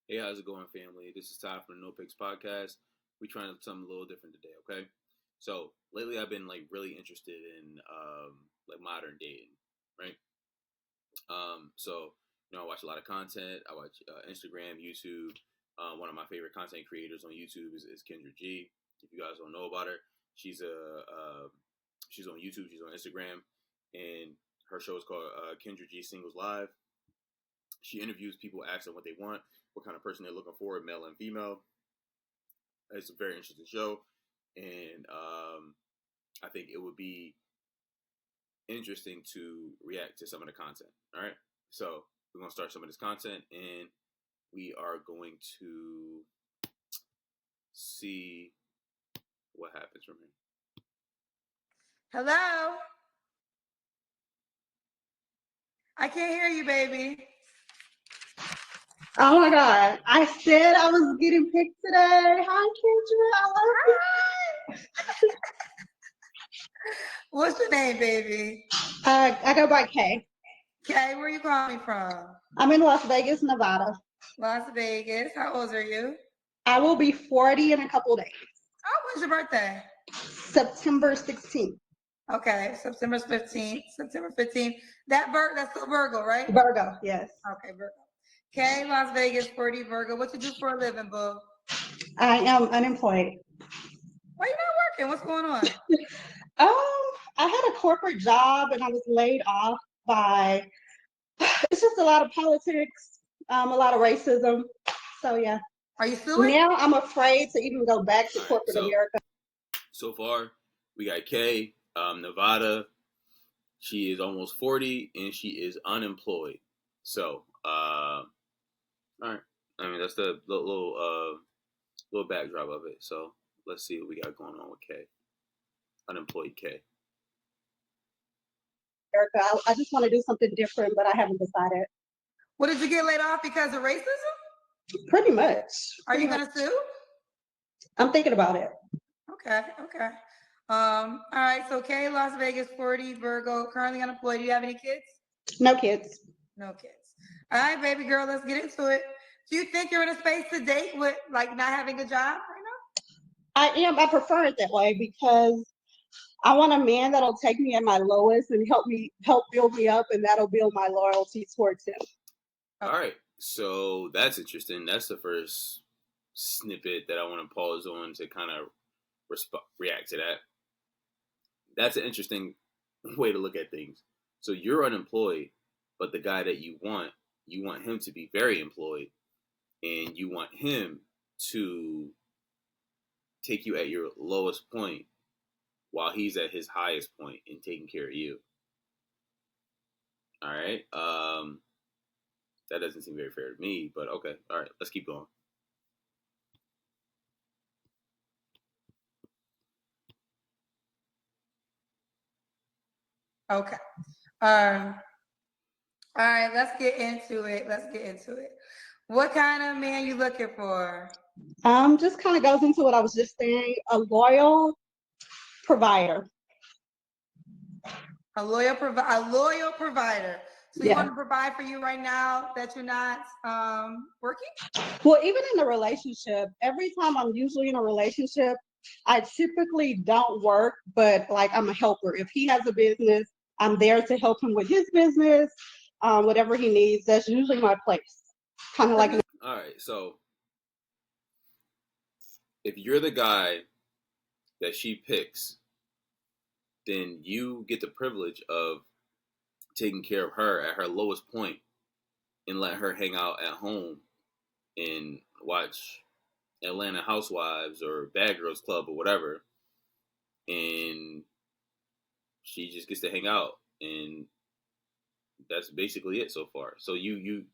Hey, how's it going, family? This is Ty from the nopickspodcast. We're trying something a little different today, okay? So lately, I've been really interested in modern dating, right? I watch a lot of content. I watch Instagram, YouTube. One of my favorite content creators on YouTube is Kendra G. If you guys don't know about her, she's she's on YouTube, she's on Instagram, and her show is called Kendra G Singles Live. She interviews people, asks them what they want, what kind of person they're looking for, male and female. It's a very interesting show, and I think it would be interesting to react to some of the content. All right, so we're gonna start some of this content, and we are going to see what happens from here. Hello? I can't hear you, baby. Oh my God. I said I was getting picked today. Hi, Kendra. I love you. What's your name, baby? I go by Kay. Kay, where you calling me from? I'm in Las Vegas, Nevada. Las Vegas. How old are you? I will be 40 in a couple of days. Oh, when's your birthday? September 16th. Okay, September 15th. September 15th. That's still Virgo, right? Virgo, yes. Okay, Virgo. Kay, Las Vegas, 40 Virgo. What you do for a living, boo? I am unemployed. Why you not working? What's going on? I had a corporate job and I was laid off by, it's just a lot of politics, a lot of racism. So yeah. Are you suing? Now I'm afraid to even go back to corporate America. So far, we got Kay, Nevada. She is almost 40 and she is unemployed. So, all right. I mean, that's the little backdrop of it. So let's see what we got going on with Kay. Unemployed Kay. America. I just want to do something different, but I haven't decided. What, did you get laid off because of racism? Pretty much. Are you gonna sue? I'm thinking about it. Okay. All right. So Kay, Las Vegas, 40, Virgo, currently unemployed. Do you have any kids? No kids. No kids. All right, baby girl, let's get into it. Do you think you're in a space to date with not having a job right now? I am. I prefer it that way because I want a man that'll take me at my lowest and help build me up, and that'll build my loyalty towards him. Okay. All right. So that's interesting. That's the first snippet that I want to pause on to kind of react to that. That's an interesting way to look at things. So you're unemployed, but the guy that you want him to be very employed, and you want him to take you at your lowest point while he's at his highest point in taking care of you. All right. That doesn't seem very fair to me, but okay. All right, let's keep going. Okay. All right, let's get into it. What kind of man you looking for? Just kind of goes into what I was just saying. A loyal provider. A loyal provider. So you want to provide for you right now that you're not working? Well, even in a relationship, every time I'm usually in a relationship, I typically don't work, but I'm a helper. If he has a business, I'm there to help him with his business, whatever he needs. That's usually my place. Kind of like. All right, so if you're the guy that she picks, then you get the privilege of taking care of her at her lowest point and let her hang out at home and watch Atlanta Housewives or Bad Girls Club or whatever, and she just gets to hang out, and that's basically it so far. So you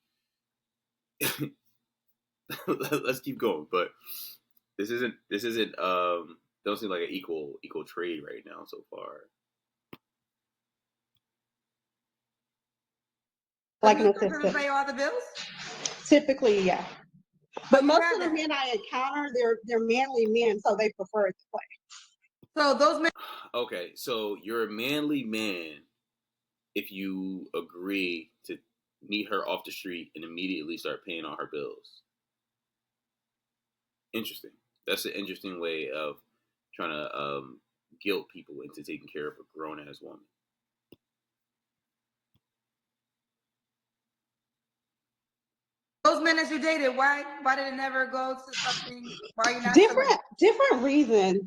let's keep going, but this isn't don't seem like an equal trade right now so far. Like an assistant. Pay all the bills? Typically, yeah. But most of the men I encounter, they're manly men, so they prefer it to play. So those men. Okay, so you're a manly man if you agree to meet her off the street and immediately start paying all her bills. Interesting. That's an interesting way of trying to guilt people into taking care of a grown ass woman. Those men that you dated, why did it never go to something? Why are you not different reasons.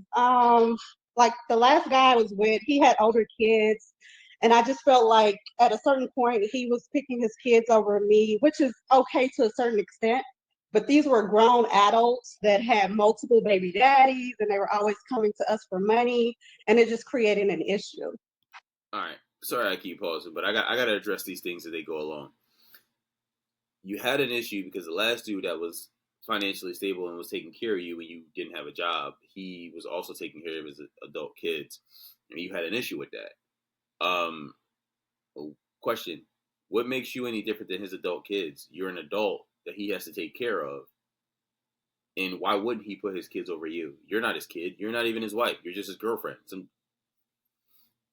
Like the last guy I was with, he had older kids, and I just felt like at a certain point he was picking his kids over me, which is okay to a certain extent. But these were grown adults that had multiple baby daddies, and they were always coming to us for money, and it just created an issue. All right, sorry I keep pausing, but I got to address these things as they go along. You had an issue because the last dude that was financially stable and was taking care of you when you didn't have a job, he was also taking care of his adult kids, and you had an issue with that. Question: what makes you any different than his adult kids? You're an adult that he has to take care of, and why wouldn't he put his kids over you? You're not his kid. You're not even his wife. You're just his girlfriend.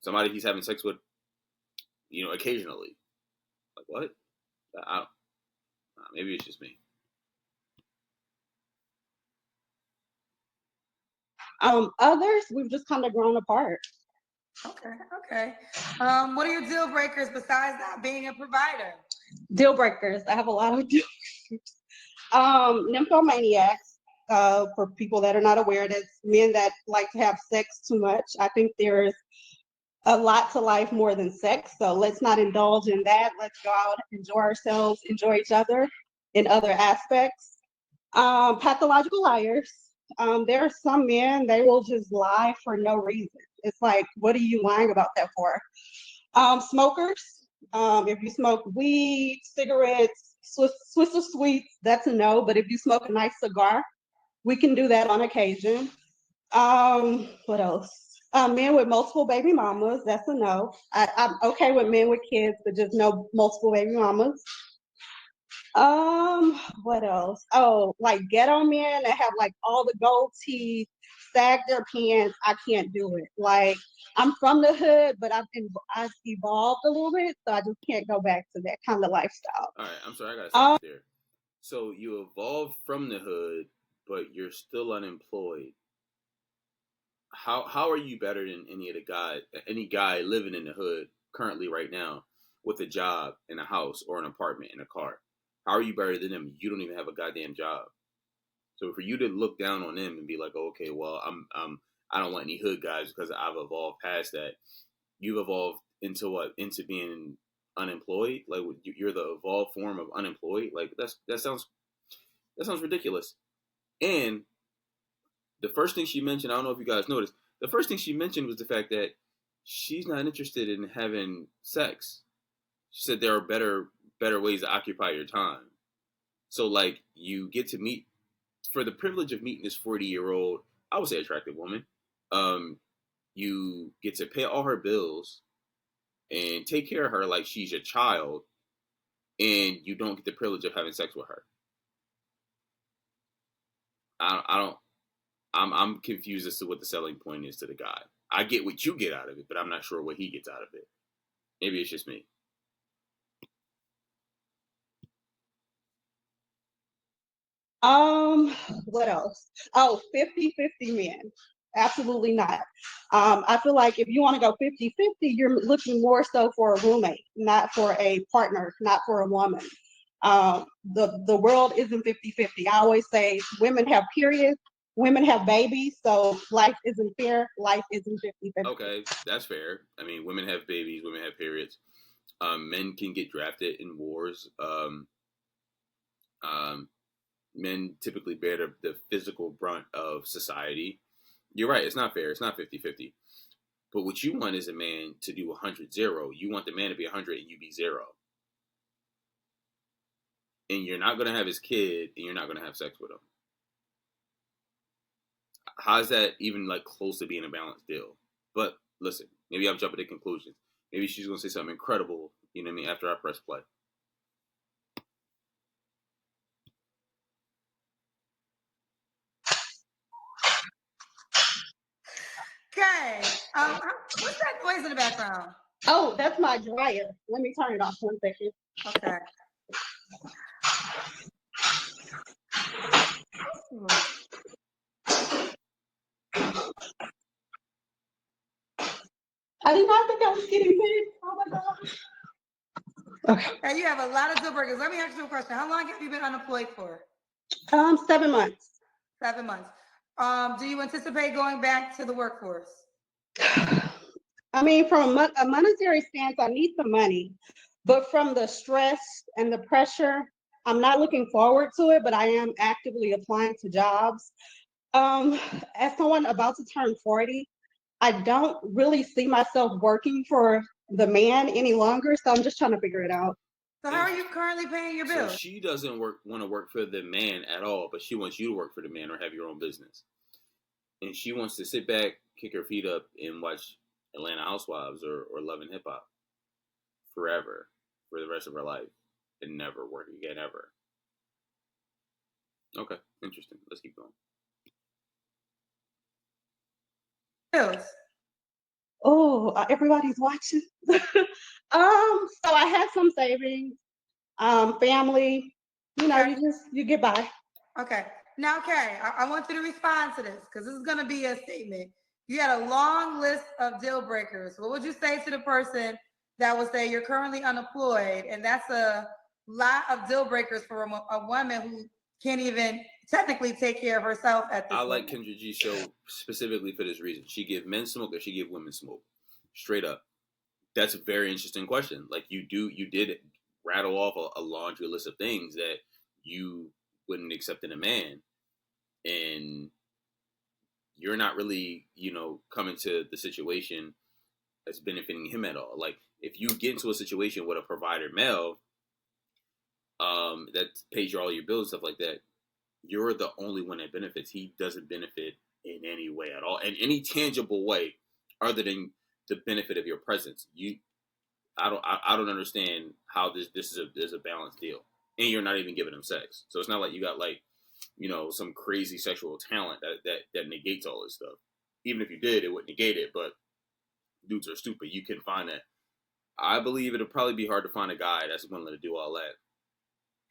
Somebody he's having sex with, occasionally. Like what? I don't. Maybe it's just me. Others, we've just kind of grown apart. Okay. What are your deal breakers besides not being a provider? Deal breakers. I have a lot of deal breakers. Nymphomaniacs, for people that are not aware, that's men that like to have sex too much. I think there's a lot to life more than sex, so let's not indulge in that. Let's go out, enjoy ourselves, enjoy each other in other aspects. Pathological liars. There are some men, they will just lie for no reason. It's like, what are you lying about that for? Smokers. If you smoke weed, cigarettes, Swiss sweets, that's a no. But if you smoke a nice cigar, we can do that on occasion. What else? Men with multiple baby mamas, that's a no. I'm okay with men with kids, but just no multiple baby mamas. What else? Oh, like ghetto men that have like all the gold teeth, sag their pants. I can't do it. Like I'm from the hood, but I've evolved a little bit, so I just can't go back to that kind of lifestyle. All right, I'm sorry, I gotta stop there. So you evolved from the hood, but you're still unemployed. How are you better than any guy living in the hood currently right now with a job and a house or an apartment and a car? How are you better than them? You don't even have a goddamn job. So for you to look down on them and be like, oh, okay, well, I don't want any hood guys because I've evolved past that. You've evolved into what? Into being unemployed? Like you're the evolved form of unemployed? Like that sounds ridiculous. And the first thing she mentioned, I don't know if you guys noticed, the first thing she mentioned was the fact that she's not interested in having sex. She said there are better ways to occupy your time. So like you get to meet, for the privilege of meeting this 40-year-old, I would say attractive woman, you get to pay all her bills and take care of her like she's your child, and you don't get the privilege of having sex with her. I'm confused as to what the selling point is to the guy. I get what you get out of it, but I'm not sure what he gets out of it. Maybe it's just me. What else? Oh, 50-50 men. Absolutely not. I feel like if you want to go 50-50, you're looking more so for a roommate, not for a partner, not for a woman. The world isn't 50-50. I always say women have periods, women have babies, so life isn't fair. Life isn't 50-50. Okay, that's fair. I mean, women have babies, women have periods. Men can get drafted in wars. Men typically bear the physical brunt of society. You're right, it's not fair. It's not 50-50. But what you want is a man to do 100-0. You want the man to be 100 and you be 0. And you're not going to have his kid and you're not going to have sex with him. How's that even like close to being a balanced deal? But listen, maybe I'm jumping to conclusions. Maybe she's going to say something incredible, you know what I mean, after I press play. Okay. What's that noise in the background? Oh, that's my dryer. Let me turn it off 1 second. Okay. I did not think I was getting paid. Oh my gosh. Okay. And you have a lot of deal breakers. Let me ask you a question. How long have you been unemployed for? 7 months. 7 months. Do you anticipate going back to the workforce? I mean, from a monetary stance, I need the money, but from the stress and the pressure, I'm not looking forward to it, but I am actively applying to jobs. As someone about to turn 40, I don't really see myself working for the man any longer, so I'm just trying to figure it out. So how are you currently paying your bills? So she doesn't want to work for the man at all, but she wants you to work for the man or have your own business. And she wants to sit back, kick her feet up, and watch Atlanta Housewives or Love and Hip Hop forever for the rest of her life and never work again ever. Okay, interesting. Let's keep going. Bills. Oh, everybody's watching. So I had some savings, family. You know, Okay. you get by. Okay. Now, Carrie, I want you to respond to this because this is going to be a statement. You had a long list of deal breakers. What would you say to the person that would say you're currently unemployed? And that's a lot of deal breakers for a woman who can't even technically take care of herself at this I moment. like Kendra G's show specifically for this reason. She give men smoke or she give women smoke. Straight up. That's a very interesting question. Like you did rattle off a laundry list of things that you wouldn't accept in a man. And you're not really, coming to the situation that's benefiting him at all. Like if you get into a situation with a provider male, that pays you all your bills and stuff like that, you're the only one that benefits. He doesn't benefit in any way at all, in any tangible way, other than the benefit of your presence. I don't understand how this is a balanced deal, and you're not even giving him sex. So it's not like you got some crazy sexual talent that negates all this stuff. Even if you did, it would negate it. But dudes are stupid. You can find that. I believe it'll probably be hard to find a guy that's willing to do all that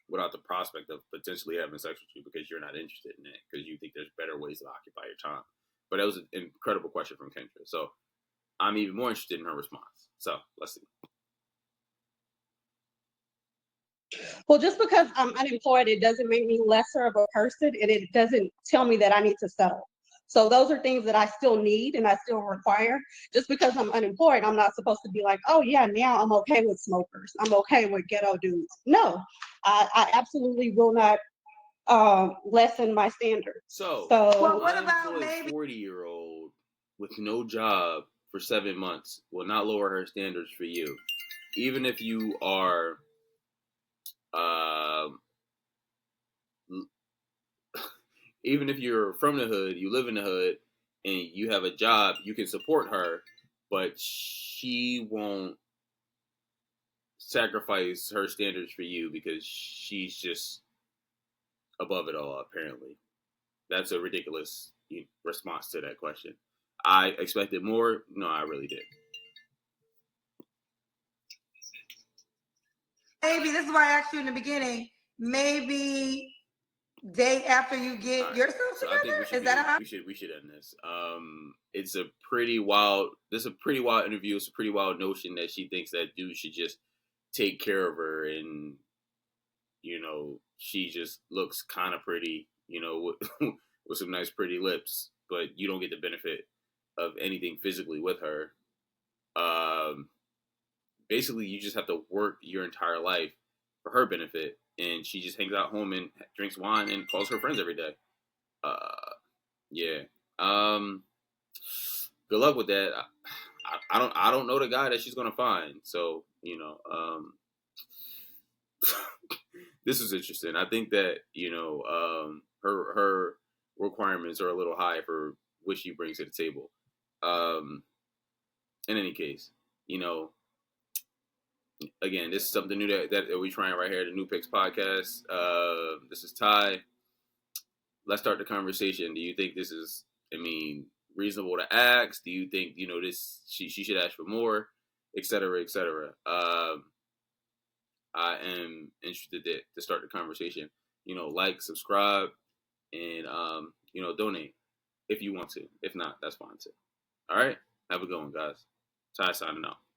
without the prospect of potentially having sex with you because you're not interested in it because you think there's better ways to occupy your time. But that was an incredible question from Kendra. So I'm even more interested in her response. So let's see. Well, just because I'm unemployed, it doesn't make me lesser of a person, and it doesn't tell me that I need to settle. So those are things that I still need and I still require. Just because I'm unemployed, I'm not supposed to be like, oh yeah, now I'm okay with smokers. I'm okay with ghetto dudes. No, I absolutely will not lessen my standards. So well, what about maybe 40-year-old with no job for 7 months will not lower her standards for you, even if you are, even if you're from the hood, you live in the hood, and you have a job, you can support her, but she won't sacrifice her standards for you because she's just above it all, apparently. That's a ridiculous response to that question. I expected more. No, I really did. maybe this is why I asked you in the beginning. Maybe day after you get yourself So together. I think we should end this. It's a pretty wild. This is a pretty wild interview. It's a pretty wild notion that she thinks that dude should just take care of her, and she just looks kind of pretty, with some nice pretty lips, but you don't get the benefit of anything physically with her. Basically, you just have to work your entire life for her benefit, and she just hangs out home and drinks wine and calls her friends every day. Yeah. Good luck with that. I don't know the guy that she's gonna find. So this is interesting. I think that her requirements are a little high for what she brings to the table. In any case, again, this is something new that we're trying right here, the New Picks Podcast. This is Ty. Let's start the conversation. Do you think this is, reasonable to ask? Do you think, this she should ask for more, et cetera, et cetera? I am interested to start the conversation. Like, subscribe, and donate if you want to. If not, that's fine too. All right, have a good one, guys. Ty signing out.